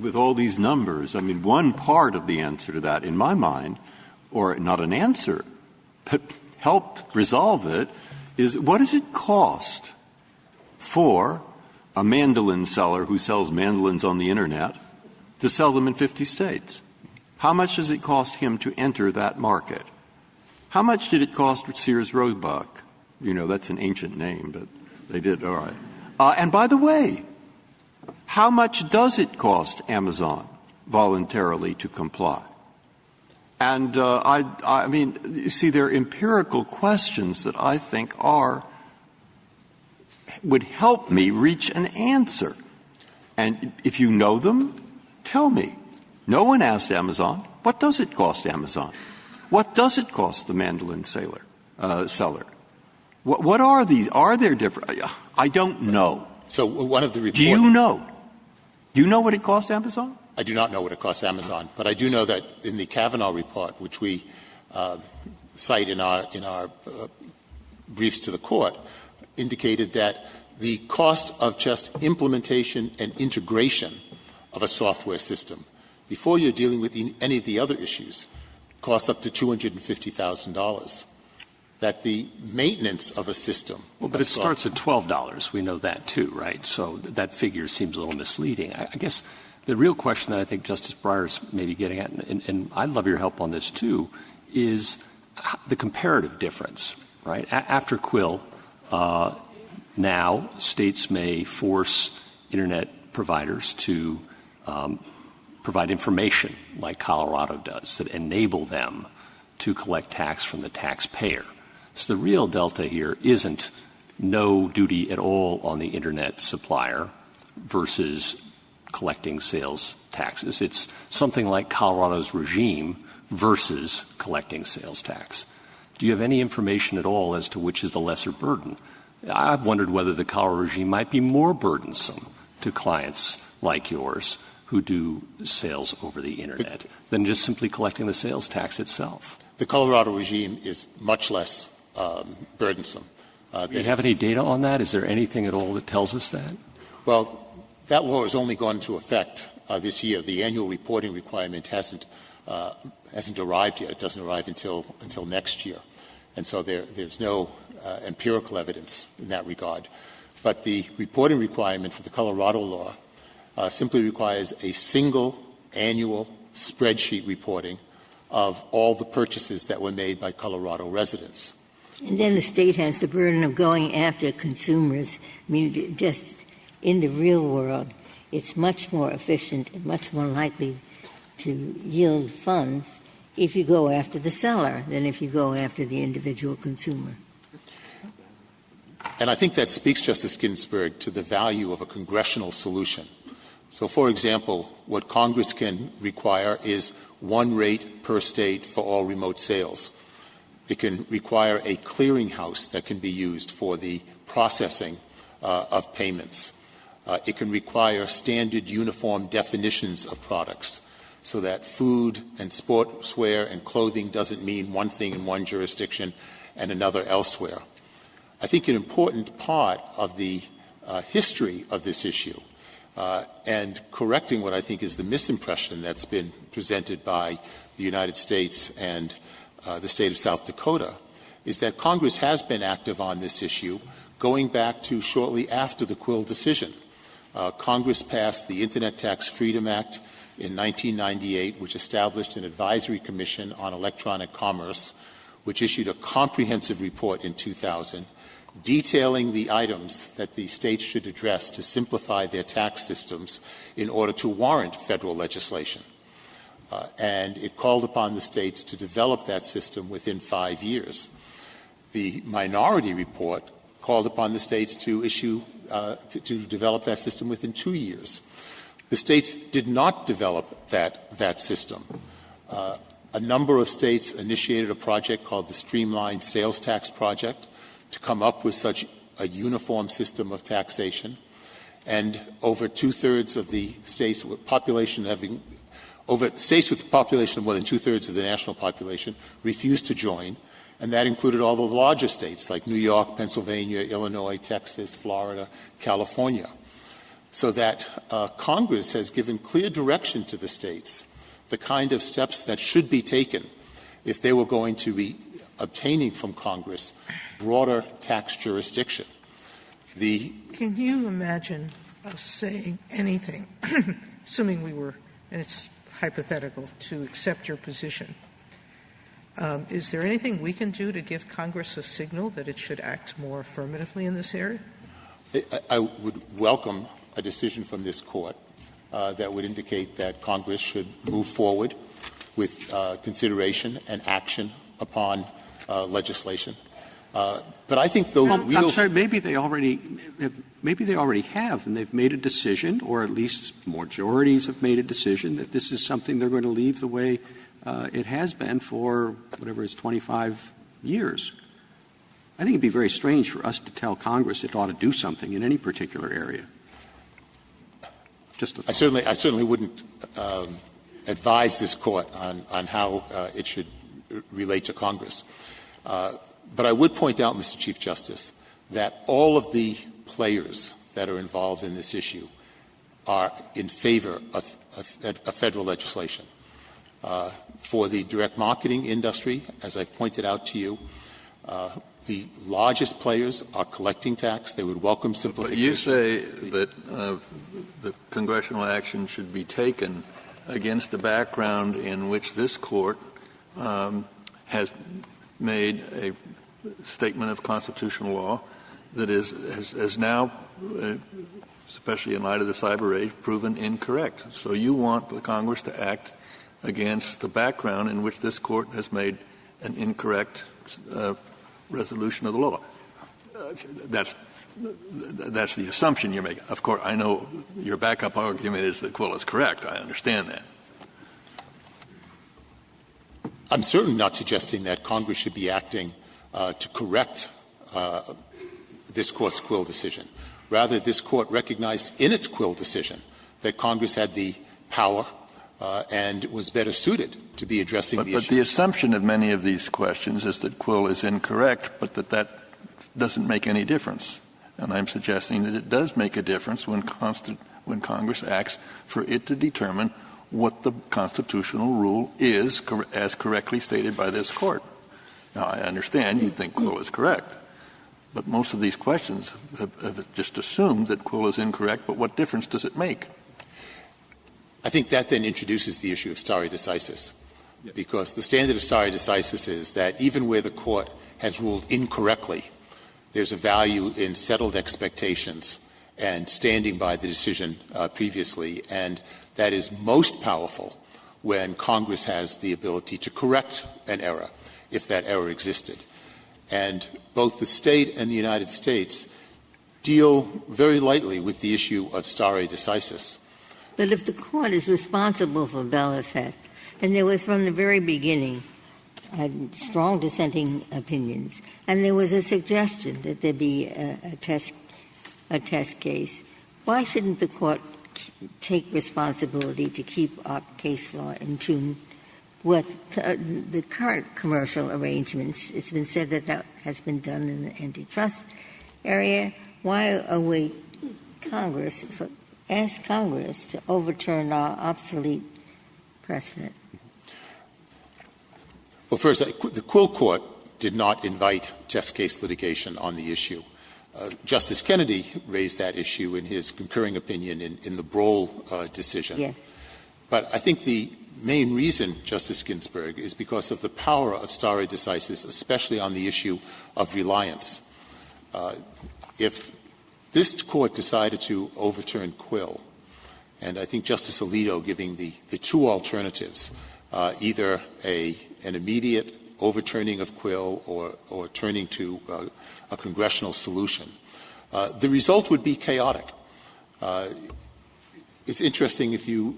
with all these numbers, I mean, one part of the answer to that, in my mind, or not an answer, but help resolve it, is what does it cost for a mandolin seller who sells mandolins on the Internet to sell them in 50 states? How much does it cost him to enter that market? How much did it cost Sears Roebuck? You know, that's an ancient name, but they did. All right. And by the way, how much does it cost Amazon voluntarily to comply? And I mean, you see, there are empirical questions that I think are would help me reach an answer. And if you know them, tell me. No one asked Amazon, what does it cost Amazon? What does it cost the mandolin seller? What are these? Are there different? I don't know. So one of the reports. Do you know? Do you know what it costs Amazon? I do not know what it costs Amazon, but I do know that in the Kavanaugh report, which we cite in our briefs to the court, indicated that the cost of just implementation and integration of a software system, before you're dealing with any of the other issues, costs up to $250,000. That the maintenance of a system. Well, but it starts at $12. We know that too, right? So that figure seems a little misleading. I guess the real question that I think Justice Breyer's maybe getting at, and I'd love your help on this too, is the comparative difference, right? After Quill, now states may force Internet providers to provide information like Colorado does that enable them to collect tax from the taxpayer. So the real delta here isn't no duty at all on the Internet supplier versus collecting sales taxes. It's something like Colorado's regime versus collecting sales tax. Do you have any information at all as to which is the lesser burden? I've wondered whether the Colorado regime might be more burdensome to clients like yours who do sales over the Internet than just simply collecting the sales tax itself. The Colorado regime is much less burdensome. Do you have any data on that? Is there anything at all that tells us that? Well, that law has only gone into effect this year. The annual reporting requirement hasn't arrived yet. It doesn't arrive until next year. And so there's no empirical evidence in that regard. But the reporting requirement for the Colorado law simply requires a single annual spreadsheet reporting of all the purchases that were made by Colorado residents. And then the state has the burden of going after consumers. I mean, just in the real world, it's much more efficient and much more likely to yield funds if you go after the seller than if you go after the individual consumer. And I think that speaks, Justice Ginsburg, to the value of a congressional solution. So, for example, what Congress can require is one rate per state for all remote sales. It can require a clearinghouse that can be used for the processing of payments. It can require standard uniform definitions of products so that food and sportswear and clothing doesn't mean one thing in one jurisdiction and another elsewhere. I think an important part of the history of this issue and correcting what I think is the misimpression that's been presented by the United States and the state of South Dakota is that Congress has been active on this issue going back to shortly after the Quill decision. Congress passed the Internet Tax Freedom Act in 1998, which established an advisory commission on electronic commerce, which issued a comprehensive report in 2000 detailing the items that the states should address to simplify their tax systems in order to warrant federal legislation. And it called upon the states to develop that system within 5 years. The minority report called upon the states to to develop that system within 2 years. The states did not develop that system. A number of states initiated a project called the Streamlined Sales Tax Project to come up with such a uniform system of taxation. And over two-thirds of the states with population states with a population of more than two-thirds of the national population refused to join, and that included all the larger states like New York, Pennsylvania, Illinois, Texas, Florida, California. So that Congress has given clear direction to the states the kind of steps that should be taken if they were going to be obtaining from Congress broader tax jurisdiction. Can you imagine us saying anything, assuming we were, and it's hypothetical, to accept your position? Is there anything we can do to give Congress a signal that it should act more affirmatively in this area? I would welcome a decision from this Court that would indicate that Congress should move forward with consideration and action upon legislation. But I think those I'm sorry, maybe they already have, and they've made a decision, or at least majorities have made a decision that this is something they're going to leave the way it has been for whatever is 25 years. I think it'd be very strange for us to tell Congress it ought to do something in any particular area. I certainly wouldn't advise this Court on how it should relate to Congress. But I would point out, Mr. Chief Justice, that all of the players that are involved in this issue are in favor of federal legislation. For the direct marketing industry, as I've pointed out to you, the largest players are collecting tax. They would welcome simplification. But you say that the congressional action should be taken against the background in which this Court has made a statement of constitutional law that has now, especially in light of the cyber age, proven incorrect. So you want the Congress to act against the background in which this Court has made an incorrect resolution of the law. That's the assumption you're making. Of course, I know your backup argument is that Quill is correct. I understand that. I'm certainly not suggesting that Congress should be acting to correct this Court's Quill decision. Rather, this Court recognized in its Quill decision that Congress had the power and was better suited to be addressing the issue. But the assumption of many of these questions is that Quill is incorrect, but that doesn't make any difference. And I'm suggesting that it does make a difference when Congress acts for it to determine what the constitutional rule is as correctly stated by this Court. Now, I understand you think Quill is correct, but most of these questions have just assumed that Quill is incorrect, but what difference does it make? I think that then introduces the issue of stare decisis, because the standard of stare decisis is that even where the Court has ruled incorrectly, there's a value in settled expectations and standing by the decision previously, and that is most powerful when Congress has the ability to correct an error, if that error existed. And both the State and the United States deal very lightly with the issue of stare decisis. But if the Court is responsible for Bellaset, and there was from the very beginning strong dissenting opinions, and there was a suggestion that there be a test case, why shouldn't the Court take responsibility to keep our case law in tune with the current commercial arrangements? It's been said that that has been done in the antitrust area. Why await Congress ask Congress to overturn our obsolete precedent? Well, first, the Quill Court did not invite test case litigation on the issue. Justice Kennedy raised that issue in his concurring opinion in the Brohl decision. Yes. But I think the main reason, Justice Ginsburg, is because of the power of stare decisis, especially on the issue of reliance. If this Court decided to overturn Quill, and I think Justice Alito giving the two alternatives, either an immediate overturning of Quill or turning to a congressional solution, the result would be chaotic. It's interesting if you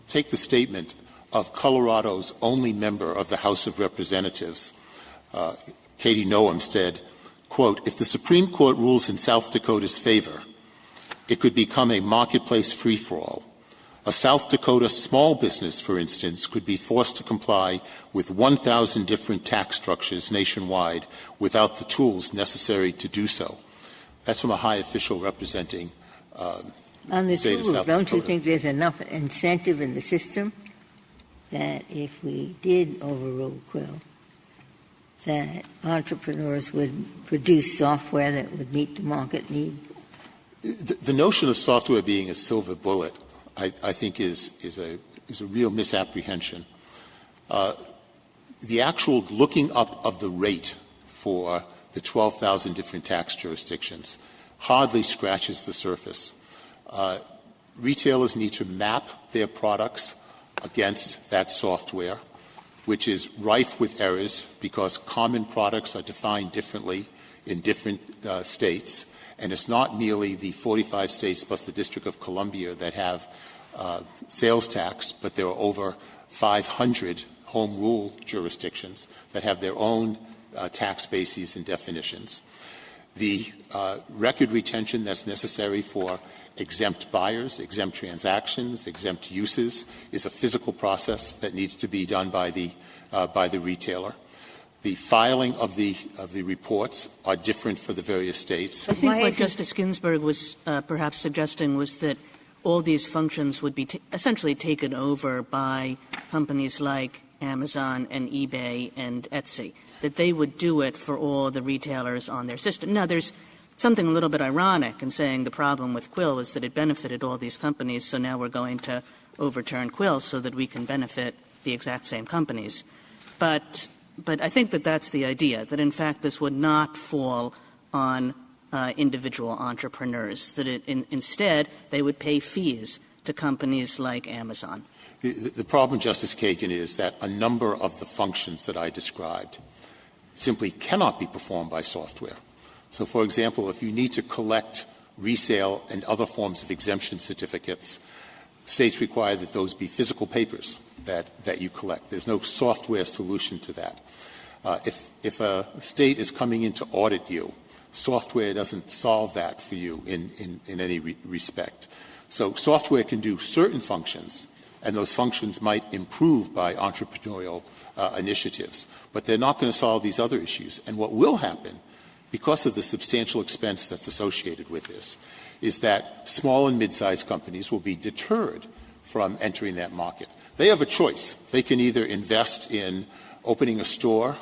take the statement of Colorado's only member of the House of Representatives, Katie Noem, said, quote, "If the Supreme Court rules in South Dakota's favor, it could become a marketplace free-for-all. A South Dakota small business, for instance, could be forced to comply with 1,000 different tax structures nationwide without the tools necessary to do so." That's from a high official representing on the state tools, of South don't Dakota. you think there's enough incentive in the system that if we did overrule Quill, that entrepreneurs would produce software that would meet the market need? The notion of software being a silver bullet, I think, is a real misapprehension. The actual looking up of the rate for the 12,000 different tax jurisdictions hardly scratches the surface. Retailers need to map their products against that software. which is rife with errors because common products are defined differently in different states, and it's not merely the 45 states plus the District of Columbia that have sales tax, but there are over 500 home rule jurisdictions that have their own tax bases and definitions. The record retention that's necessary for exempt buyers, exempt transactions, exempt uses is a physical process that needs to be done by the retailer. The filing of the reports are different for the various states. I think what Justice Ginsburg was perhaps suggesting was that all these functions would be essentially taken over by companies like Amazon and eBay and Etsy, that they would do it for all the retailers on their system. Now, there's something a little bit ironic in saying the problem with Quill is that it benefited all these companies, so now we're going to overturn Quill so that we can benefit the exact same companies. But I think that that's the idea, that in fact this would not fall on individual entrepreneurs, that instead they would pay fees to companies like Amazon. The problem, Justice Kagan, is that a number of the functions that I described simply cannot be performed by software. So, for example, if you need to collect resale and other forms of exemption certificates, states require that those be physical papers that you collect. There's no software solution to that. If a state is coming in to audit you, software doesn't solve that for you in any respect. So software can do certain functions, and those functions might improve by entrepreneurial initiatives, but they're not going to solve these other issues. And what will happen, because of the substantial expense that's associated with this, is that small and mid-sized companies will be deterred from entering that market. They have a choice. They can either invest in opening a store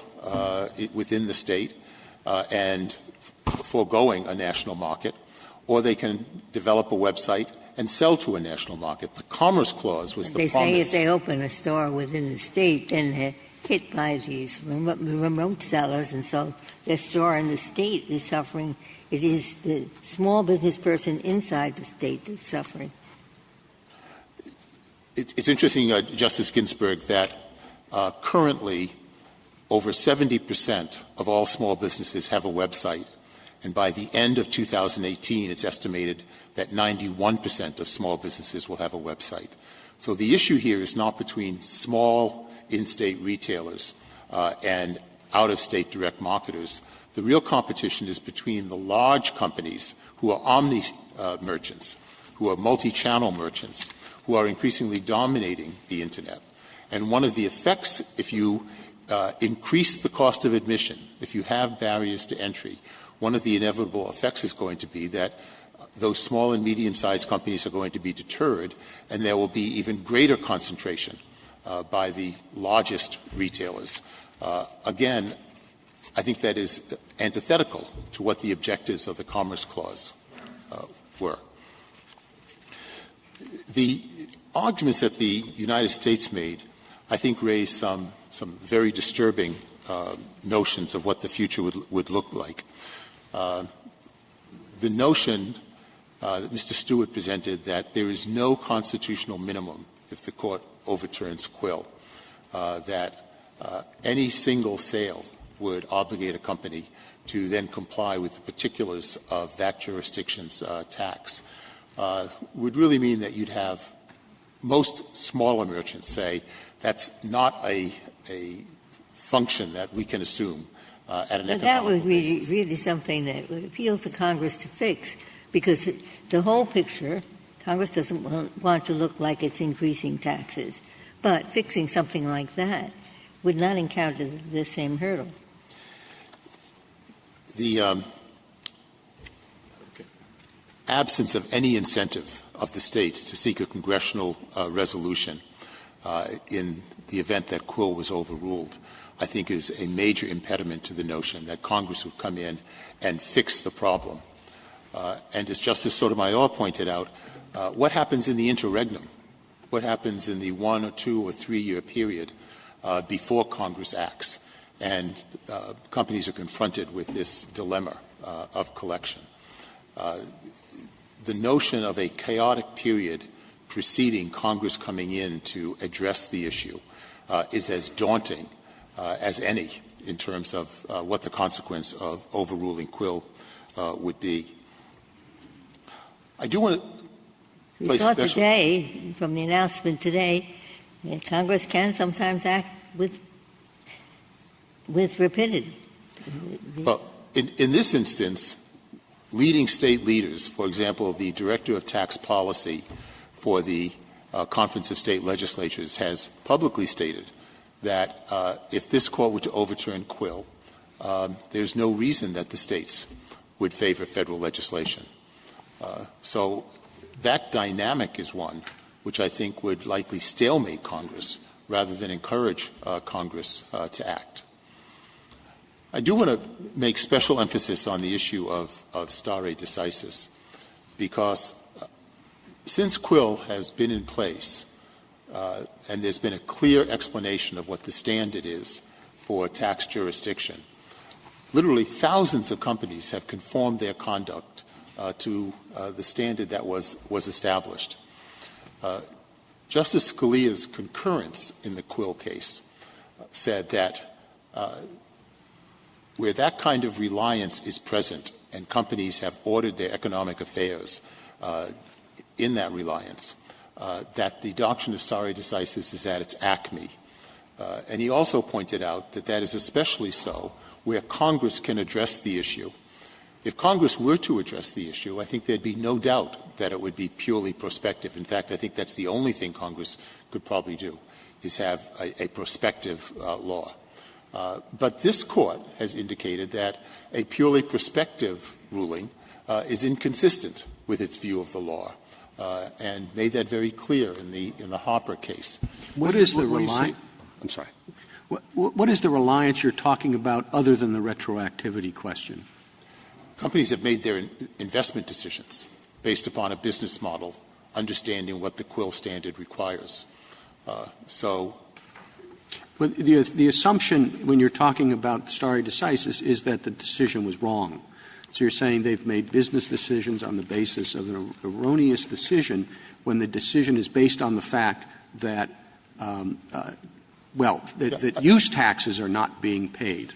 within the state and foregoing a national market, or they can develop a website and sell to a national market. The Commerce Clause was the promise. They say if they open a store within the state, then they're hit by these remote sellers, and so their store in the state is suffering. It is the small business person inside the state that's suffering. It's interesting, Justice Ginsburg, that currently over 70% of all small businesses have a website. And by the end of 2018, it's estimated that 91% of small businesses will have a website. So the issue here is not between small in-state retailers and out-of-state direct marketers. The real competition is between the large companies who are merchants, who are multi-channel merchants, who are increasingly dominating the Internet. And one of the effects, if you increase the cost of admission, if you have barriers to entry, one of the inevitable effects is going to be that those small and medium-sized companies are going to be deterred, and there will be even greater concentration by the largest retailers. Again, I think that is antithetical to what the objectives of the Commerce Clause were. The arguments that the United States made, I think, raised some very disturbing notions of what the future would look like. The notion that Mr. Stewart presented that there is no constitutional minimum if the court overturns Quill, that any single sale would obligate a company to then comply with the particulars of that jurisdiction's tax, would really mean that you'd have most smaller merchants say that's not a function that we can assume at an economic basis. That would be really something that would appeal to Congress to fix, because the whole picture, Congress doesn't want to look like it's increasing taxes. But fixing something like that would not encounter the same hurdle. The absence of any incentive of the states to seek a congressional resolution in the event that Quill was overruled, I think, is a major impediment to the notion that Congress would come in and fix the problem. And as Justice Sotomayor pointed out, what happens in the interregnum? What happens in the 1 or 2 or 3 year period before Congress acts and companies are confronted with this dilemma of collection? The notion of a chaotic period preceding Congress coming in to address the issue is as daunting as any in terms of what the consequence of overruling Quill would be. I do want to we saw today, from the announcement today, that Congress can sometimes act with rapidity. Well, in this instance, leading state leaders, for example, the Director of Tax Policy for the Conference of State Legislatures, has publicly stated that if this court were to overturn Quill, there's no reason that the states would favor federal legislation. So that dynamic is one which I think would likely stalemate Congress rather than encourage Congress to act. I do want to make special emphasis on the issue of stare decisis, because since Quill has been in place and there's been a clear explanation of what the standard is for tax jurisdiction, literally thousands of companies have conformed their conduct to the standard that was established. Justice Scalia's concurrence in the Quill case said that where that kind of reliance is present and companies have ordered their economic affairs in that reliance, that the doctrine of stare decisis is at its acme. And he also pointed out that that is especially so where Congress can address the issue. If Congress were to address the issue, I think there'd be no doubt that it would be purely prospective. In fact, I think that's the only thing Congress could probably do, is have a prospective law. But this Court has indicated that a purely prospective ruling is inconsistent with its view of the law, and made that very clear in the Harper case. What is the reliance? I'm sorry. What is the reliance you're talking about other than the retroactivity question? Companies have made their investment decisions based upon a business model, understanding what the Quill standard requires. But the assumption when you're talking about stare decisis is that the decision was wrong. So you're saying they've made business decisions on the basis of an erroneous decision when the decision is based on the fact that, that use taxes are not being paid.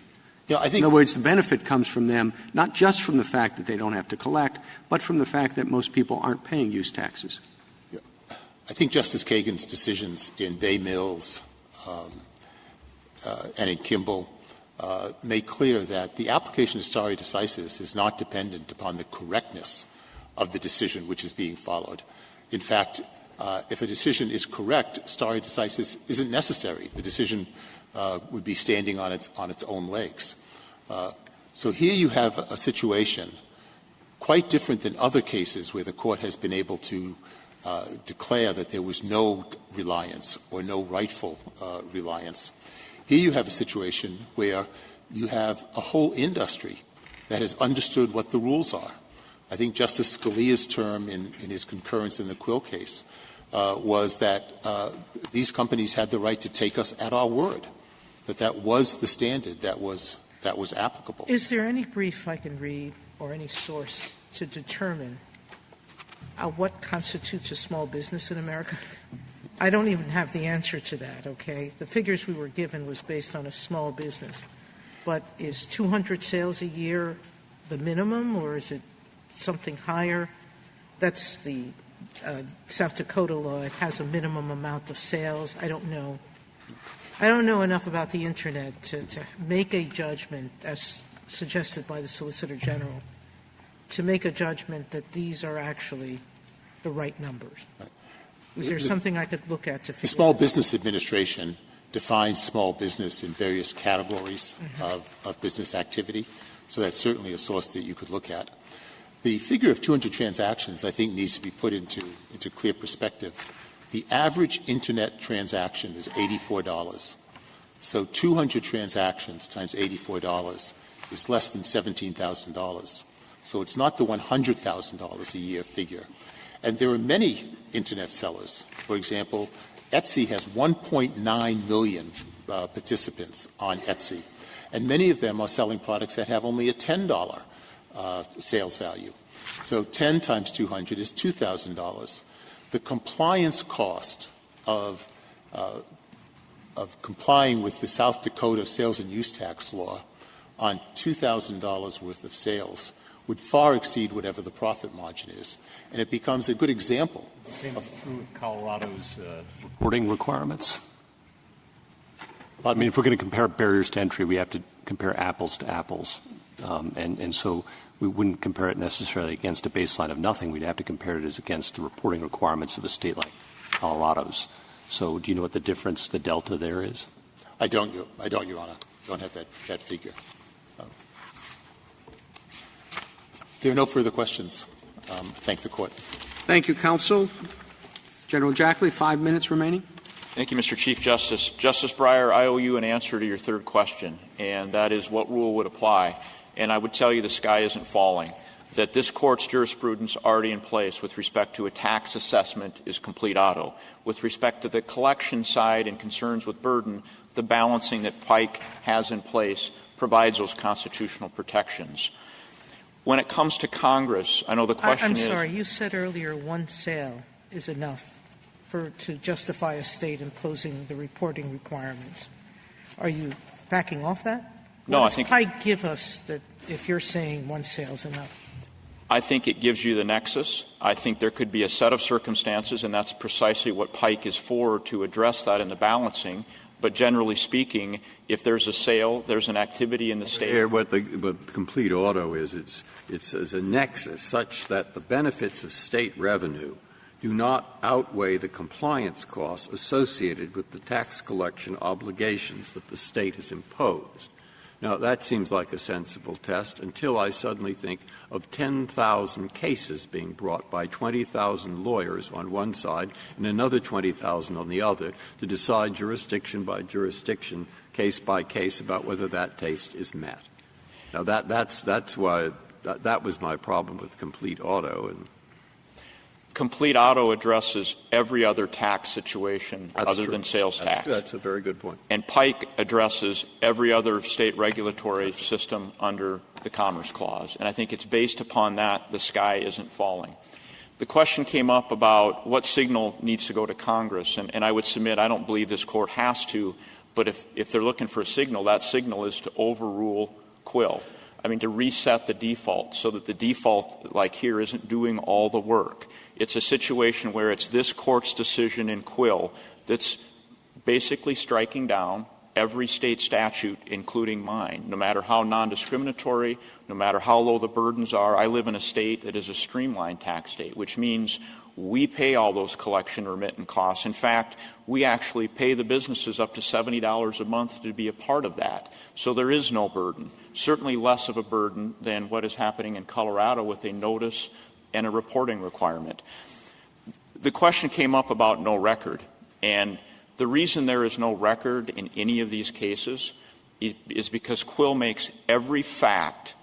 Yeah, I think, in other words, the benefit comes from them, not just from the fact that they don't have to collect, but from the fact that most people aren't paying use taxes. Yeah. I think Justice Kagan's decisions in Bay Mills and in Kimball made clear that the application of stare decisis is not dependent upon the correctness of the decision which is being followed. In fact, if a decision is correct, stare decisis isn't necessary. The decision would be standing on its own legs. So here you have a situation quite different than other cases where the Court has been able to declare that there was no reliance or no rightful reliance. Here you have a situation where you have a whole industry that has understood what the rules are. I think Justice Scalia's term in his concurrence in the Quill case was that these companies had the right to take us at our word, that was the standard that was applicable. Is there any brief I can read or any source to determine what constitutes a small business in America? I don't even have the answer to that, okay? The figures we were given was based on a small business. But is 200 sales a year the minimum, or is it something higher? That's the South Dakota law. It has a minimum amount of sales. I don't know. I don't know enough about the Internet to make a judgment, as suggested by the Solicitor General, to make a judgment that these are actually the right numbers. Right. Is there something I could look at to figure The Small Business Administration defines small business in various categories of business activity, so that's certainly a source that you could look at. The figure of 200 transactions, I think, needs to be put into clear perspective. The average Internet transaction is $84. So 200 transactions times $84 is less than $17,000. So it's not the $100,000 a year figure. And there are many Internet sellers. For example, Etsy has 1.9 million participants on Etsy, and many of them are selling products that have only a $10 sales value. So 10 times 200 is $2,000. The compliance cost of complying with the South Dakota sales and use tax law on $2,000 worth of sales would far exceed whatever the profit margin is. And it becomes a good example. The same is true of Colorado's reporting requirements. I mean, if we're going to compare barriers to entry, we have to compare apples to apples. And so we wouldn't compare it necessarily against a baseline of nothing. We'd have to compare it as against the reporting requirements of a state like Colorado's. So do you know what the difference, the delta there is? I don't, Your Honor. I don't have that figure. There are no further questions. Thank the Court. Thank you, counsel. General Jackley, 5 minutes remaining. Thank you, Mr. Chief Justice. Justice Breyer, I owe you an answer to your third question, and that is what rule would apply. And I would tell you the sky isn't falling, that this Court's jurisprudence already in place with respect to a tax assessment is complete auto. With respect to the collection side and concerns with burden, the balancing that Pike has in place provides those constitutional protections. When it comes to Congress, I know the question is— I'm sorry. You said earlier one sale is enough to justify a state imposing the reporting requirements. Are you backing off that? No, what does Pike give us that if you're saying one sale is enough? I think it gives you the nexus. I think there could be a set of circumstances, and that's precisely what Pike is for, to address that in the balancing. But generally speaking, if there's a sale, there's an activity in the state. Here, what complete auto is, it's as a nexus such that the benefits of state revenue do not outweigh the compliance costs associated with the tax collection obligations that the state has imposed. Now, that seems like a sensible test until I suddenly think of 10,000 cases being brought by 20,000 lawyers on one side and another 20,000 on the other to decide jurisdiction by jurisdiction, case by case, about whether that test is met. Now, that's why that was my problem with complete auto. And complete auto addresses every other tax situation other true. than sales tax. That's a very good point. And Pike addresses every other state regulatory system under the Commerce Clause. And I think it's based upon that the sky isn't falling. The question came up about what signal needs to go to Congress. And I would submit I don't believe this Court has to, but if they're looking for a signal, that signal is to overrule Quill. I mean, to reset the default so that the default, like here, isn't doing all the work. It's a situation where it's this Court's decision in Quill that's basically striking down every state statute, including mine, no matter how non-discriminatory, no matter how low the burdens are. I live in a state that is a streamlined tax state, which means we pay all those collection remittance costs. In fact, we actually pay the businesses up to $70 a month to be a part of that. So there is no burden, certainly less of a burden than what is happening in Colorado with a notice and a reporting requirement. The question came up about no record. And the reason there is no record in any of these cases is because Quill makes every fact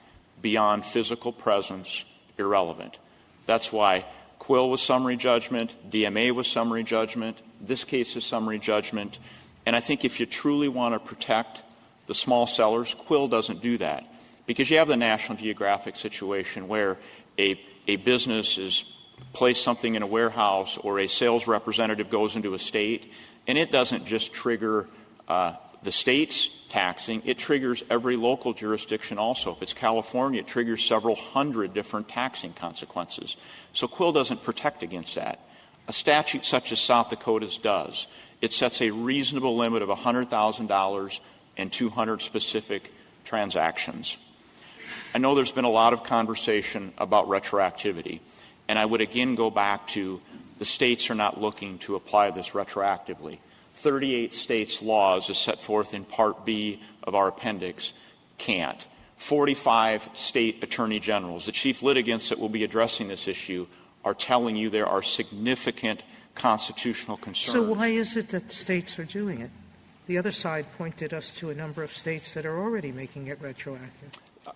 beyond physical presence irrelevant. That's why Quill was summary judgment, DMA was summary judgment, this case is summary judgment. And I think if you truly want to protect the small sellers, Quill doesn't do that. Because you have the National Geographic situation where a business is placed something in a warehouse or a sales representative goes into a state, and it doesn't just trigger the state's taxing, it triggers every local jurisdiction also. If it's California, it triggers several hundred different taxing consequences. So Quill doesn't protect against that. A statute such as South Dakota's does. It sets a reasonable limit of $100,000 and 200 specific transactions. I know there's been a lot of conversation about retroactivity, and I would again go back to the states are not looking to apply this retroactively. 38 states' laws, as set forth in Part B of our appendix, can't. 45 state attorney generals, the chief litigants that will be addressing this issue, are telling you there are significant constitutional concerns. So why is it that the states are doing it? The other side pointed us to a number of states that are already making it retroactive.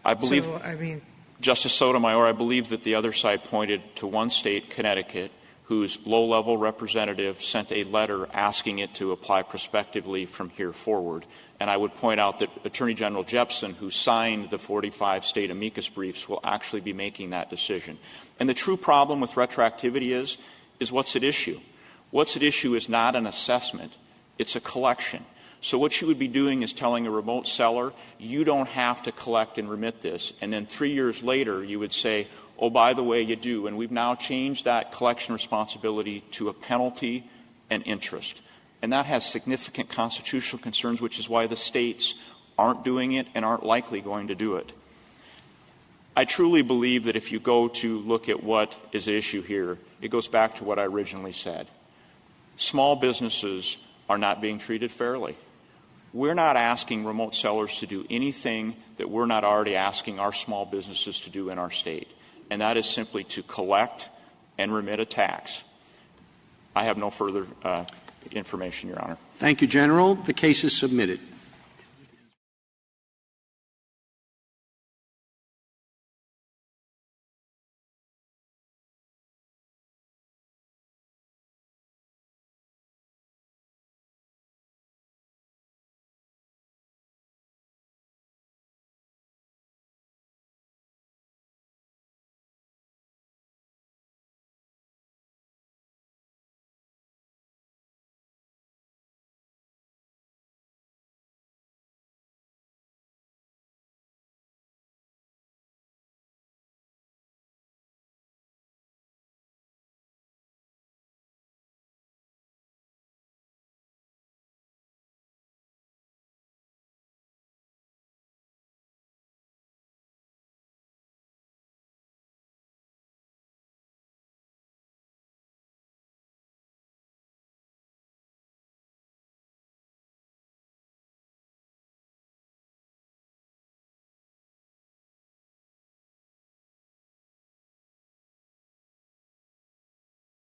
I believe, so, I mean, Justice Sotomayor, I believe that the other side pointed to one state, Connecticut, whose low-level representative sent a letter asking it to apply prospectively from here forward. And I would point out that Attorney General Jepsen, who signed the 45 state amicus briefs, will actually be making that decision. And the true problem with retroactivity is what's at issue. What's at issue is not an assessment, it's a collection. So what you would be doing is telling a remote seller, you don't have to collect and remit this. And then 3 years later, you would say, oh, by the way, you do. And we've now changed that collection responsibility to a penalty and interest. And that has significant constitutional concerns, which is why the states aren't doing it and aren't likely going to do it. I truly believe that if you go to look at what is at issue here, it goes back to what I originally said. Small businesses are not being treated fairly. We're not asking remote sellers to do anything that we're not already asking our small businesses to do in our state, and that is simply to collect and remit a tax. I have no further information, Your Honor. Thank you, General. The case is submitted.